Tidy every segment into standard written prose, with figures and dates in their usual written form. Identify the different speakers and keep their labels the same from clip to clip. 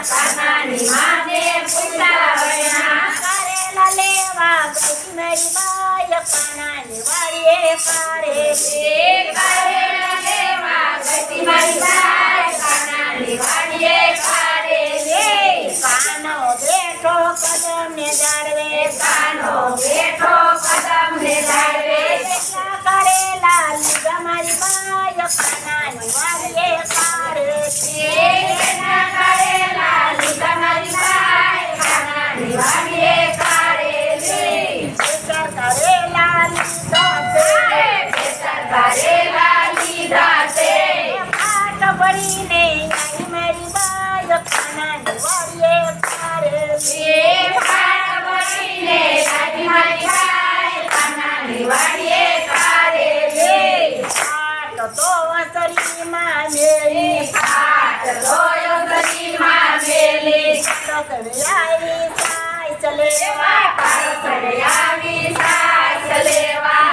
Speaker 1: કાનાની માને પૂછતા વૈયા
Speaker 2: કરેલા લેવા ગઈ મારી બાય કાનાની વાડીએ પારે
Speaker 1: કરેલા લેવા ગઈ મારી બાય કાનાની વાડીએ પારે
Speaker 2: કાનો બેઠો કદમ ને જાળવે
Speaker 1: કાનો બેઠો કદમ ને જાળવે
Speaker 2: કરેલા લીધા મારી બાય કાનાની વાડીએ પારે
Speaker 1: કરેલા લીધા મારી બાય કાનાની વાડીએ પારે
Speaker 2: કરેલા લીધા
Speaker 1: કરેલા લીધા છે
Speaker 2: પાટ ભરીને આવી મારી બાય કાનાની વાડીએ પારે
Speaker 1: પાટ ભરીને આવી મારી બાય કાનાની વાડીએ પારે
Speaker 2: પાટ તો વસરીમાં મેરી
Speaker 1: પાટ રોયો ગલીમાં મેલી
Speaker 2: આવી સાય ચલેવા
Speaker 1: પારસરે આવી સાસ લેવા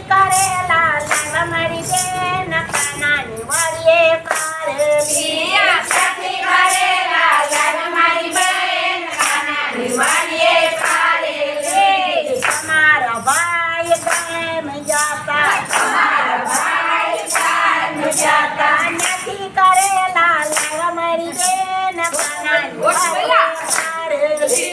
Speaker 2: કરેલા લાવા મારી બેન કાનાની વાડીએ પારેલી
Speaker 1: સખી કરેલા લાલ મારી બેન કાનાની વાડીએ પારેલી
Speaker 2: તમારા ભાઈ કેમ જાતા
Speaker 1: તમારા ભાઈ ચાંદ જાતા
Speaker 2: નથી કરેલા લાવા મારી બેન કાનાની વાડીએ પારેલી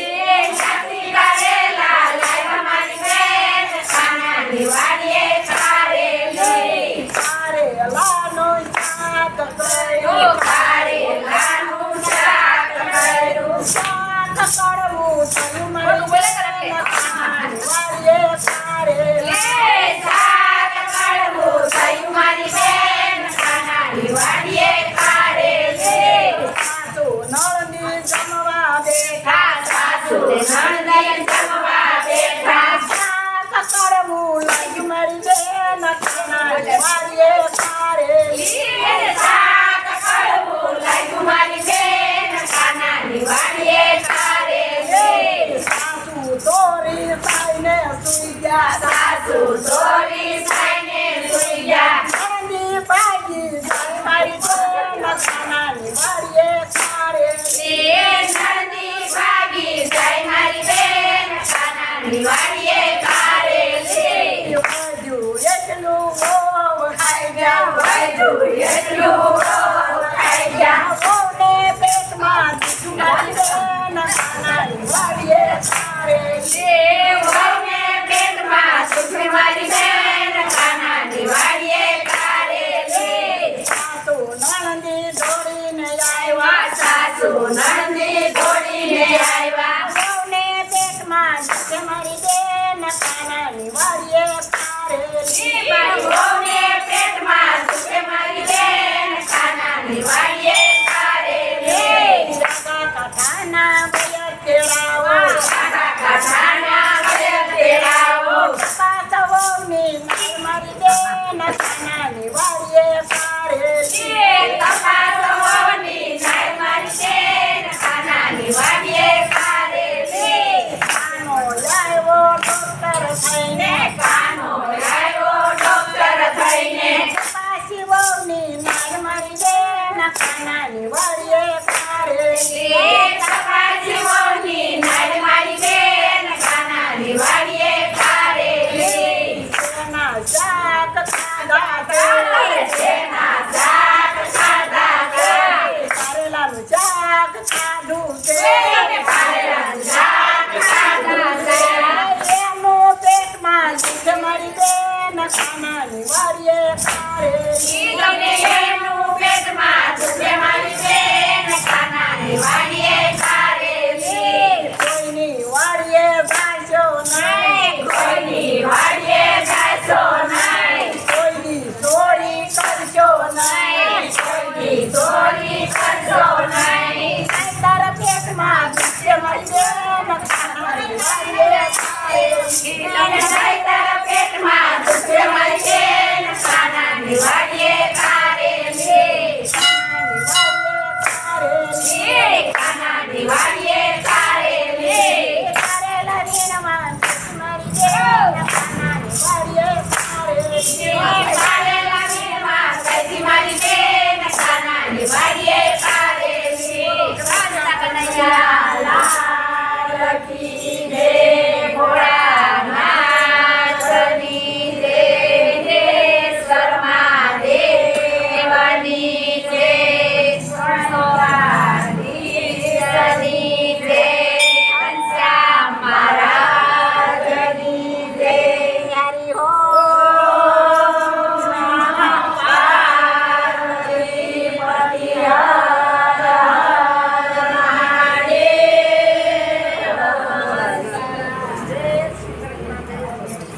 Speaker 1: સખી કરેલા લાલ મારી બેન કાનાની વાડીએ પારેલી
Speaker 2: કારેલાનો શાક કર્યો
Speaker 1: કારેલાનું શાક કર્યું
Speaker 2: શાક કડવું થયું મારી બેન કાનાની વાડીએ પારેલી
Speaker 1: શાક કડવું થયું મારી બેન કાનાની વાડીએ પારેલી
Speaker 2: સાસુ નળની જમવા બેઠા
Speaker 1: સાસુ નણંદે જમવા બેઠા
Speaker 2: શાક કડવું લાગ્યું મારી બેન કાનાની વાડીએ પારેલી
Speaker 1: શાક કડવું લાગ્યું મારી બેન કાનાની વાડીએ પારેલી
Speaker 2: સાસુ દોરી સાઈને સુઈ ગયા
Speaker 1: સાસુ દોરી સાઈને સૂઈ ગયા
Speaker 2: નણંદી ભાગી જાય મારી બેન કાનાની વાડીએ પારેલી
Speaker 1: નંદી ભાગી જાય મારી બેન કાનાની વાડીએ પારેલી
Speaker 2: બધું એટલું ઓવ ખાઈ ગયા
Speaker 1: વૈદું એટલું ખાઈ ગયા
Speaker 2: વહુને પેટમાં દીધું મારી બેન કાનાની વાડીએ પારેલી
Speaker 1: વહુને પેટમાં સુખ મારી બેન કાનાની વાડીએ પારેલી
Speaker 2: સાસુ નણંદી દોડીને આવ્યા
Speaker 1: સાસુ નણંદી દોડીને આવ્યા
Speaker 2: વહુને પેટમાં દીધું મારી બેન કાનાની વાડીએ પારેલી
Speaker 1: વહુને પેટમાં સુખ મારી બેન કાનાની વાડીએ પારેલી
Speaker 2: કાકા કાકાના ભય કેળાવો
Speaker 1: કાકા કાઢાના વય તેડાવો
Speaker 2: પાછ વહુની મારી બેન કાનાની વાડીએ પારેલી
Speaker 1: તપાસ વહુની નાય મારી બેન કાનાની વાડીએ પારેલી
Speaker 2: કાનો આવ્યો ડોક્ટર થઈને
Speaker 1: કાનો આવ્યો ડોક્ટર થઈને
Speaker 2: પાછી વહુની મારી બેન કાનાની વાડીએ પારેલી
Speaker 1: તપાસી વહુની નાય મારી બેન કાનાની વાડીએ પારેલી
Speaker 2: તેના શાક ખાધા તે
Speaker 1: તેના શાક ખાધા છે
Speaker 2: કારેલાનું શાક ખાધું તે
Speaker 1: પારેલાનું શાક ખાધા છે
Speaker 2: એનું પેટમાં દૂધ મારી બેન કાના